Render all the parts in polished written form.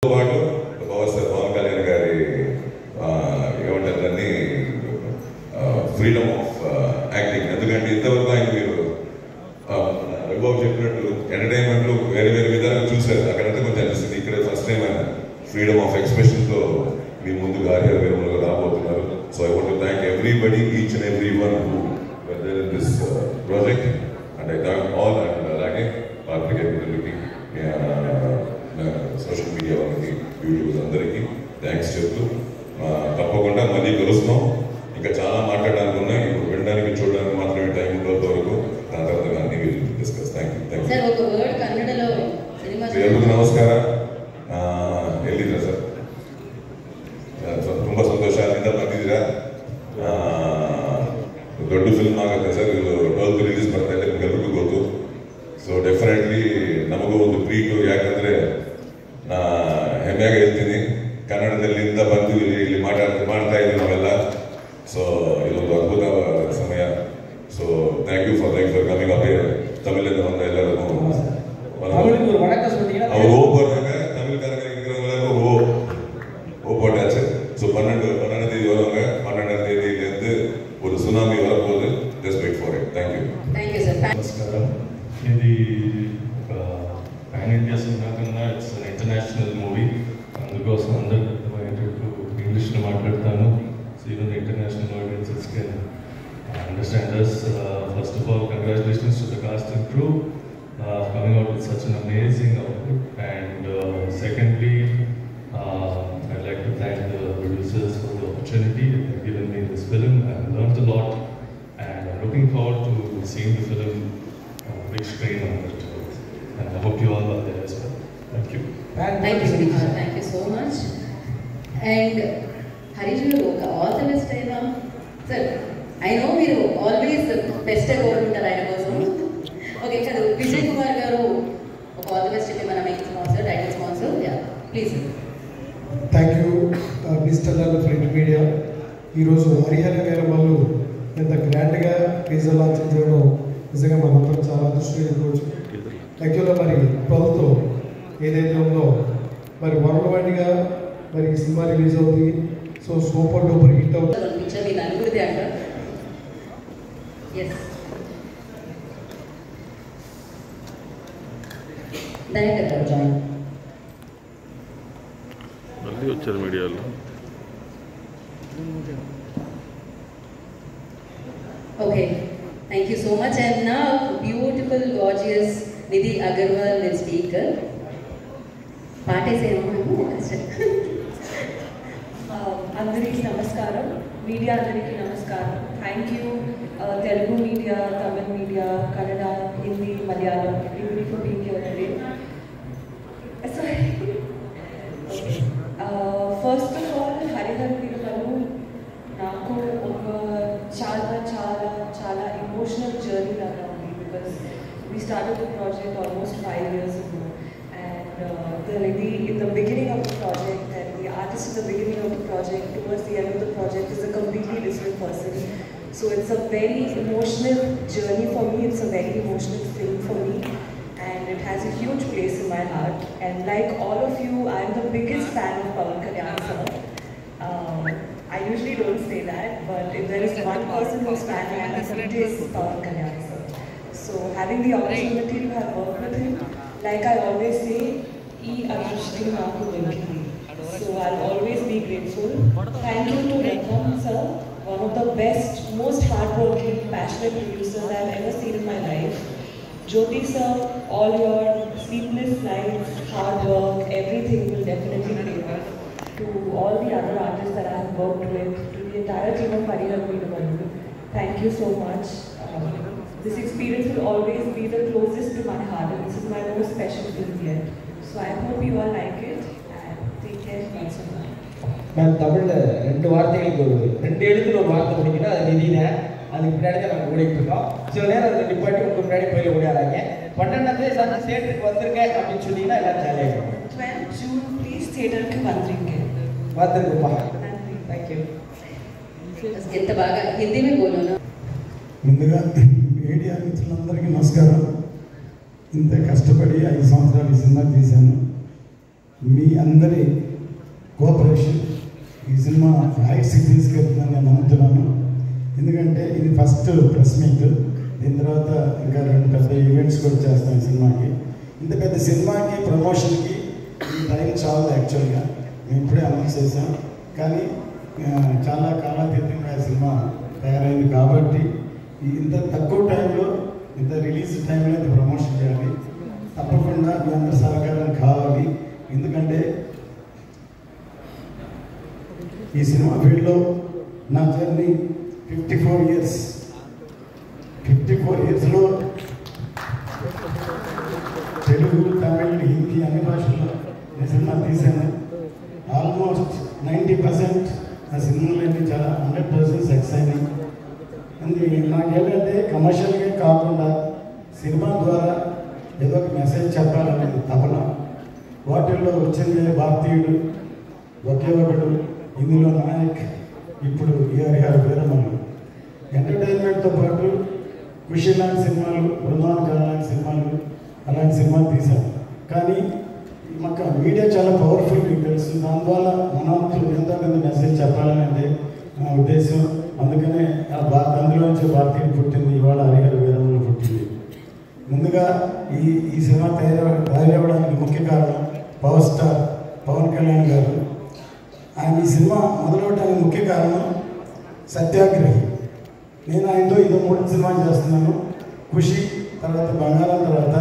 పాటు power star Pawan Kalyan గారి ఏమంటారు దాన్ని ఫ్రీడమ్ ఆఫ్ యాక్టింగ్. ఎందుకంటే ఇంతవరకు ఆయన మీరు రఘుబాబు చెప్పినట్టు ఎంటర్టైన్మెంట్లు వేరే వేరే విధాలుగా చూశారు. అక్కడంతా కొంచెం అనిపిస్తుంది. ఇక్కడ ఫస్ట్ టైం ఆయన ఫ్రీడమ్ ఆఫ్ ఎక్స్ప్రెషన్తో మీ ముందుకు ఆర్యవేరములుగా రాబోతున్నారు. So I want to thank everybody, each and every one who were there in this project and I thank all. అండ్ అలాగే పాత్రికేయ మిత్రులకి, సోషల్ మీడియా వాళ్ళకి, యూట్యూబ్ అందరికీ థ్యాంక్స్ చెప్తూ తప్పకుండా మళ్ళీ కలుస్తున్నాం. ఇంకా చాలా మాట్లాడడానికి ఉన్నాయి. ఇప్పుడు వినడానికి చూడడానికి మాత్రమే టైం ఉన్నంత వరకు, దాని తర్వాత అన్ని డిస్కస్. Thank you. ಎಲ್ರಿಗೂ ನಮಸ್ಕಾರ. ಎಲ್ಲಿದ್ದೀರಾ ಸರ್? ತುಂಬ ಸಂತೋಷ. ಅಲ್ಲಿಂದ ಬಂದಿದ್ದೀರಾ. ದೊಡ್ಡ ಫಿಲ್ಮ್ ಆಗುತ್ತೆ ಸರ್. ಇದು 12th ರಿಲೀಸ್ ಬರ್ತಾ ಇದೆ, ನಿಮ್ಗೆಲ್ರಿಗೂ ಗೊತ್ತು. ಸೊ ಡೆಫಿನೆಟ್ಲಿ ನಮಗೂ ಒಂದು ಪ್ರೀಟು. ಯಾಕಂದರೆ ನಾ ಹೆಮ್ಮೆಯಾಗಿ ಹೇಳ್ತೀನಿ, ಕನ್ನಡದಲ್ಲಿಂದ ಬಂದು ಇಲ್ಲಿ ಮಾಡ್ತಾ ಇದ್ದೀವಿ ನಾವೆಲ್ಲ. ಸೊ ಇದೊಂದು ಅದ್ಭುತ ಸಮಯ. So thank you for coming up. தமிழில் வந்து எல்லாருக்கும் அவர் ஓ போடுறாங்க. தமிழ்காரங்க இருக்கிறவங்க ஓ போட்டாச்சு. ஸோ 12ஆம் தேதி வருவாங்க. 12ஆம் தேதியிலேருந்து ஒரு சுனாமி வரப்போகுது. Just wait for it. Thank you sir. నమస్కారం. ఇది పాన్ ఇండియా సినిమా కన్నా ఇట్స్ అన్ ఇంటర్నేషనల్ మూవీ. అందుకోసం అందరూ అర్థమయ్యేటట్టు ఇంగ్లీష్లో మాట్లాడతాను. So even international audiences can understand us. First of all, congratulations to the cast and crew coming out with such an amazing output. And secondly, I'd like to thank the producers for the opportunity they've given me in this film. I've learned a lot, and I'm looking forward to seeing the film on big screen on the tours. And I hope you all are there as well. Thank you. Thank you, Sridhar. Thank you so much. And Harish garu, all the best ayna sir. I know మీరు always best కోరుకుంటారు ఆయన కోసం. Okay కదా, విజయ్ కుమార్ గారు ఒక all the best చెప్పి మన main sponsor, title sponsor. Please. Thank you digital and print media. ఈరోజు హరిహర వీరమల్లు ఇంత గ్రాండ్గా టీజర్ లాంచ్ చేయడం నిజంగా మనందరం చాలా అదృష్టం చేసుకోవచ్చు. యాక్చువల్గా మరి 12th ఏదైతే ఉందో మరి వరల్డ్ వైడ్గా మరి ఈ సినిమా రిలీజ్ అవుతుంది. సో సూపర్ డూపర్ హిట్ అవుతుంది. మీ నలుగురిది అంట. ఎస్ డైరెక్టర్ గారు జాయిన్. మళ్ళీ వచ్చారు మీడియాలో. Okay, thank you so much. And నా beautiful gorgeous Nidhi Agarwal will speak. పాటేసేమో అందరికీ నమస్కారం. మీడియా అందరికీ నమస్కారం. Thank you Telugu media, Tamil media, Kannada, Hindi, Malayalam, everybody for being here today. First of all Hari Hara Veera Mallu నాకు ఒక చాలా చాలా చాలా ఎమోషనల్ జర్నీ లాగా ఉంది. Because we started the project almost 5 years ago, and in the beginning of the project, and the artist in the beginning of the project towards the end of the project is a completely different person. So it's a very emotional journey for me. It's a very emotional film for me, and it has a huge place in my heart. And like all of you, I'm the biggest fan of Pawan Kalyan sir. I usually don't say that, but if there is one person who's fan of me, it is Pawan Kalyan sir. So having the opportunity to have worked with him, like I always say, he adrushti naaku donkindi. So I'll always be grateful. Thank you to Ratnam sir, one of the best, most hardworking, passionate producers I've ever seen in my life. Jyoti sir, all your sleepless nights, hard work, everything will definitely pay off. To all the other artists that I have worked with, to the entire team of Hariharan Veeramallu, thank you so much. This experience will always be the closest to my heart, and this is my most special film yet. So I hope you all like it, and take care. Thanks so much. Ma'am, தமிழில் 2 வார்த்தைகளுக்கு 2 எழுத்துல ஒரு வார்த்தை முடிக்கணும். அது நிதினே. அதுக்கு பின்னாடி தான் நாங்கள் ஓடிட்டு இருக்கோம். சில நேரம் அதை நிப்பாட்டி உங்கள் முன்னாடி போய் ஓடியாராங்க. 12ஆம் தேதி சார் தியேட்டருக்கு வந்திருக்கேன் அப்படின்னு சொன்னீங்கன்னா எல்லாம் ஜாலியாகிடும். 12 June ప్లీజ్ థియేటర్కి వందరింగే வந்துருக்குப்பா. Thank you. ఎంత బాగా హిందీ में बोलो ना. ముందుగా మీడియా మిత్రులందరికీ నమస్కారం. ఇంత కష్టపడి 5 సంవత్సరాలు ఈ సినిమా తీశాను. మీ అందరి కోఆపరేషన్ ఈ సినిమా హైట్స్కి తీసుకెళ్తుందని నేను నమ్ముతున్నాను. ఎందుకంటే ఇది ఫస్ట్ ప్రెస్ మీట్, దీని తర్వాత ఇంకా 2 పెద్ద ఈవెంట్స్ కూడా చేస్తాం ఈ సినిమాకి. ఇంత పెద్ద సినిమాకి ప్రమోషన్కి ఈ టైం చాలు. యాక్చువల్గా మేము ఇప్పుడే అనౌన్స్ చేసాం, కానీ చాలా కాలాతీతంగా ఈ సినిమా తయారైంది కాబట్టి ఇంత తక్కువ టైంలో, ఇంత రిలీజ్ టైంలో ఇంత ప్రమోషన్ చేయాలి. తప్పకుండా మీ అందరి సహకారం కావాలి. ఎందుకంటే ఈ సినిమా ఫీల్డ్లో నా జర్నీ 54 years. 54 yearsలో తెలుగు, తమిళ్, హిందీ అన్ని భాషల్లో నేను సినిమా తీశాను. ఆల్మోస్ట్ 90% ఆ సినిమాలన్నీ చాలా 100% సక్సెస్ అయినాయి. నాకేంటంటే కమర్షియల్గా కాకుండా సినిమా ద్వారా ఏదో ఒక మెసేజ్ చెప్పాలనేది తపన. వాటిల్లో వచ్చింది భారతీయుడు, ఒకే ఒకడు, ఇందులో నాయక్, ఇప్పుడు హరిహర వీరమల్లు. ఎంటర్టైన్మెంట్తో పాటు ఖుషి లాంటి సినిమాలు, బృందావన్ గారు లాంటి సినిమాలు, అలాంటి సినిమాలు తీశాం. కానీ మాకు మీడియా చాలా పవర్ఫుల్, మీకు తెలుసు. దానివల్ల మనకు ఎంతో కొంత మెసేజ్ చెప్పాలనేది నా ఉద్దేశం. అందుకనే అందులోంచి భారతీయుడు పుట్టింది, ఇవాళ హరిహర వీరమల్లు పుట్టింది. ముందుగా ఈ సినిమా తయారవ్వడానికి ముఖ్య కారణం పవర్ స్టార్ పవన్ కళ్యాణ్ గారు. ఆయన ఈ సినిమా మొదలవడానికి ముఖ్య కారణం సత్యాగ్రహి. నేను ఆయనతో ఇదో 3 సినిమాలు చేస్తున్నాను. ఖుషి తర్వాత బంగారం తర్వాత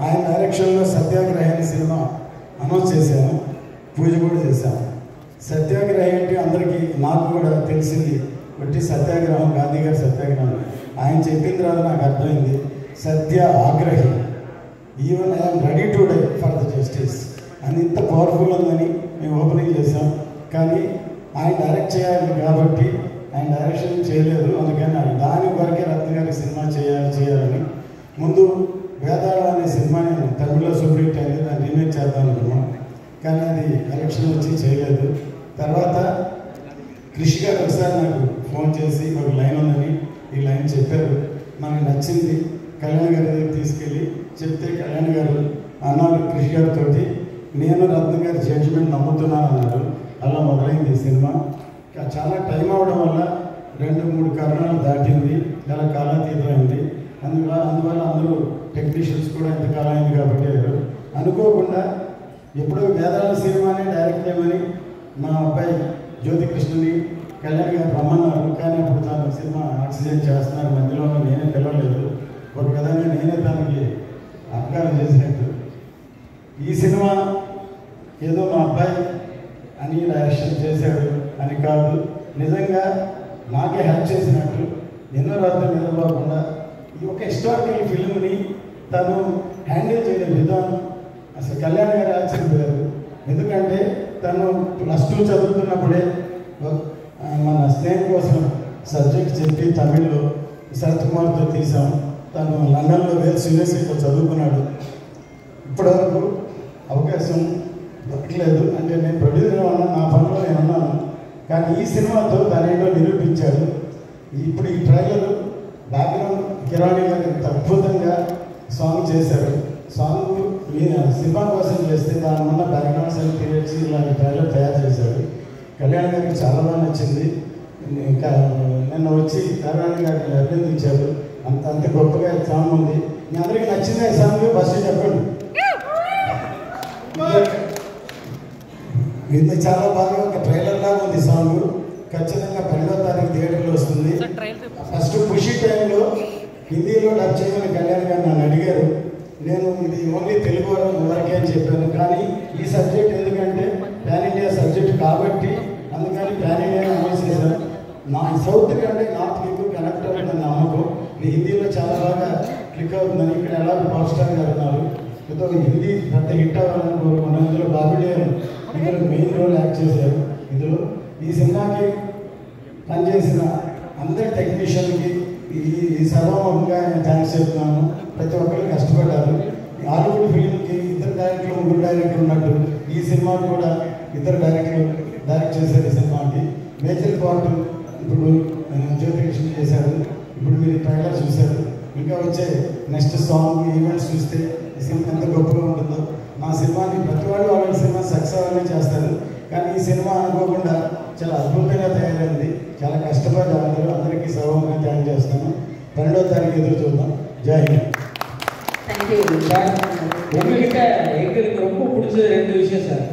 ఆయన డైరెక్షన్లో సత్యాగ్రహి అనే సినిమా అనౌన్స్ చేశాను, పూజ కూడా చేశాను. సత్యాగ్రహి అంటే అందరికీ, నాకు కూడా తెలిసింది బట్టి సత్యాగ్రహం, గాంధీ గారి సత్యాగ్రహం. ఆయన చెప్పిన తర్వాత నాకు అర్థమైంది సత్య ఆగ్రహి. Even I'm ready to die for the justice అని ఇంత పవర్ఫుల్ ఉందని మేము ఓపెనింగ్ చేశాం. కానీ ఆయన డైరెక్ట్ చేయాలి కాబట్టి ఆయన డైరెక్షన్ చేయలేదు. అందుకని దాని వరకే రత్న గారి సినిమా చేయాలని ముందు వేదాళ అనే సినిమా నేను తమిళలో సూపర్ హిట్ అయింది, దాన్ని రీమేక్ చేద్దాం అనుకున్నాం. కానీ అది ఎలక్షన్ వచ్చి చేయలేదు. తర్వాత కృషి గారు ఒకసారి నాకు ఫోన్ చేసి ఒక లైన్ ఉందని ఈ లైన్ చెప్పారు, నాకు నచ్చింది. కళ్యాణ్ గారి దగ్గర తీసుకెళ్ళి చెప్తే కళ్యాణ్ గారు అన్నారు కృషి గారితో, నేను రత్న గారి జడ్జిమెంట్ నమ్ముతున్నాను అన్నారు. అలా మొదలైంది ఈ సినిమా. చాలా టైం అవడం వల్ల 2-3 కారణాలు దాటింది, చాలా కాలాతీతమైంది. అందువల్ల అందరూ టెక్నీషియన్స్ కూడా ఇంతకాలం అయింది కాబట్టి అనుకోకుండా ఎప్పుడో వేదాల సినిమాని డైరెక్ట్ చేయమని మా అబ్బాయి జ్యోతికృష్ణని కళ్యాణ్ గారు రమ్మన్నారు. కానీ అప్పుడు తను సినిమా ఆక్సిజన్ చేస్తున్నారు, మధ్యలో నేనే పిలవలేదు. ఒక విధంగా నేనే తనకి అపకారం చేసినట్టు. ఈ సినిమా ఏదో మా అబ్బాయి అని డైరెక్షన్ చేశాడు అని కాదు, నిజంగా నాకే హెల్ప్ చేసినట్టు. ఎన్నో రాత్రులు నిద్రపోకుండా ఈ ఒక హిస్టారికల్ ఫిల్మ్ని తను హ్యాండిల్ చేయడం విధానం అసలు కళ్యాణ్ గారు ఆశ్చర్యపోయారు. ఎందుకంటే తను +2 చదువుతున్నప్పుడే మన స్నేహం కోసం సబ్జెక్ట్ చెప్పి తమిళ్లో శరత్ కుమార్తో తీసాం. తను లండన్లో వేల్స్ యూనివర్సిటీలో చదువుకున్నాడు. ఇప్పటివరకు అవకాశం దొరకలేదు. అంటే నేను ప్రొడ్యూసర్ ఉన్నా, నా పనిలో నేను ఉన్నాను. కానీ ఈ సినిమాతో తనేంటో నిరూపించాడు. ఇప్పుడు ఈ ట్రైలర్ బ్యాక్గ్రౌండ్ కిరాణి గారు ఎంత అద్భుతంగా సాంగ్ చేశారు. సాంగ్ సినిమా కోసం చేస్తే దాని ఉన్న బ్యాక్గ్రౌండ్స్ అని క్రియేట్ చేసి ఇలాంటి ట్రైలర్ తయారు చేశాడు. కళ్యాణ్ గారికి చాలా బాగా నచ్చింది. ఇంకా నిన్న వచ్చి కళ్యాణ్ గారికి అభినందించారు. అంత గొప్పగా సాంగ్ ఉంది. మీ అందరికీ నచ్చింది ఈ సాంగ్ ఫస్ట్ చెప్పండి. ఇది చాలా బాగా ఒక ట్రైలర్ లాగా ఉంది సాంగ్. ఖచ్చితంగా 12వ తారీఖు థియేటర్లో వస్తుంది. ఫస్ట్ ఖుషి టైంలో హిందీలో డబ్ చేయమని కళ్యాణ్ గారు నన్ను అడిగారు. నేను ఇది ఓన్లీ తెలుగు వరకే అని చెప్పాను. కానీ ఈ సబ్జెక్ట్ ఎందుకంటే ప్యాన్ ఇండియా సబ్జెక్ట్ కాబట్టి అందుకని ప్యాన్ ఇండియా అనౌన్స్ చేశాను. నా సౌత్ కంటే నార్త్కి ఎక్కువ కనెక్ట్ అవుతుందని నమ్మకం. ఇది హిందీలో చాలా బాగా క్లిక్ అవుతుందని. ఇక్కడ ఎలా పవర్ స్టార్ గారు ఉన్నారు, ఏదో హిందీ పెద్ద హిట్ అవ్వాలని కోరుకున్నాను. ఇందులో బాబుడేరు ఇందులో మెయిన్ రోల్ యాక్ట్ చేశారు. ఇందులో ఈ సినిమాకి పనిచేసిన అందరి టెక్నీషియన్కి ఈ సభాముఖంగా నేను థ్యాంక్స్ చెప్తున్నాను. ప్రతి ఒక్కరు కష్టపడ్డారు. హాలీవుడ్ ఫిలింకి 2 డైరెక్టర్లు 3 డైరెక్టర్లు ఉన్నట్టు ఈ సినిమాకి కూడా 2 డైరెక్టర్లు డైరెక్ట్ చేశారు. ఈ సినిమాకి మేజర్ పార్ట్ ఇప్పుడు జ్యోతికృష్ణ చేశారు. ఇప్పుడు మీరు ట్రైలర్ చూశారు. ఇంకా వచ్చే నెక్స్ట్ సాంగ్ ఈవెంట్స్ చూస్తే ఈ సినిమా ఎంత గొప్పగా ఉంటుందో మా సినిమాని ప్రతి వాళ్ళు వాళ్ళ సినిమా సక్సెస్ అవ్వాలని చేస్తారు, కానీ ఈ సినిమా అనుకోకుండా చాలా అద్భుతంగా తయారైంది. చాలా కష్టపడ్డ అందరికీ సౌమ్యంగా థ్యాంక్ చేస్తాను. 12వ తారీఖు ఎదురు చూద్దాం. జై హింద్. థ్యాంక్ యూ சார் உங்ககிட்ட எங்களுக்கு ரொம்ப பிடிச்சது 2 விஷயம் சார்.